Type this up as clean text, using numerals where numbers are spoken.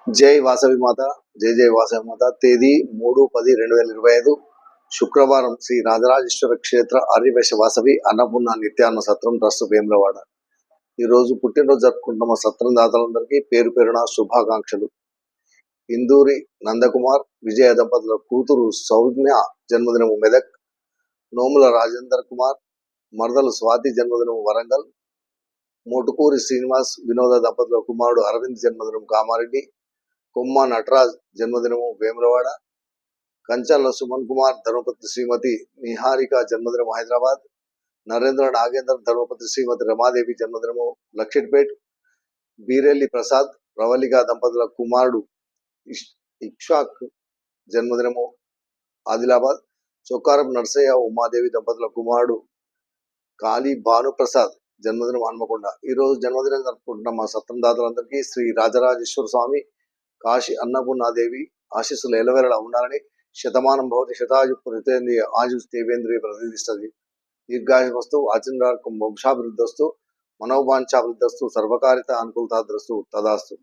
జై వాసవి మాత, జై జై వాసవి మాత. తేదీ 3/10/2025 శుక్రవారం శ్రీ రాజరాజేశ్వర క్షేత్ర ఆర్యవైశ్య వాసవి అన్నపూర్ణ నిత్యాన్న సత్రం ట్రస్ట్ వేములవాడ. ఈ రోజు పుట్టినరోజు జరుపుకుంటున్న సత్రం దాతలందరికీ పేరు పేరున శుభాకాంక్షలు. ఇందూరి నందకుమార్ విజయ దంపతుల కూతురు సౌజ్ఞ జన్మదినము మెదక్. నోముల రాజేందర్ కుమార్ మరదలు స్వాతి జన్మదినము వరంగల్. మోటుకూరి శ్రీనివాస్ వినోద దంపతుల కుమారుడు అరవింద్ జన్మదినం కామారెడ్డి. కొమ్మ నటరాజ్ జన్మదినము వేములవాడ. కంచర్ల సుమన్ కుమార్ ధర్మపత్ని శ్రీమతి నిహారిక జన్మదినము హైదరాబాద్. నరేంద్ర నాగేంద్ర ధర్మపత్ని శ్రీమతి రమాదేవి జన్మదినము లక్షిట్పేట్. బీరెల్లి ప్రసాద్ ప్రవళిక దంపతుల కుమారుడు ఇక్షాక్ జన్మదినము ఆదిలాబాద్. చొక్కారపు నర్సయ్య ఉమాదేవి దంపతుల కుమారుడు కాళీ భానుప్రసాద్ జన్మదినం హన్మకొండ. ఈ రోజు జన్మదినం జరుపుకుంటున్న మా సత్రం దాతలందరికీ శ్రీ రాజరాజేశ్వర స్వామి కాశీ అన్నపూర్ణాదేవి ఆశీస్సులు ఎలవేళలా ఉండాలని, శతమానం భవతి శతాయు పురితేంద్రియ ఆయుష్ దేవేంద్రియ ప్రతిష్టది, దీర్ఘాయువస్తు ఆచంద్రార్కం వంశాభివృద్ధస్తు మనోవాంఛాభివృద్ధస్తు సర్వకారిత అనుకూలతాద్రస్తు తదాస్తు.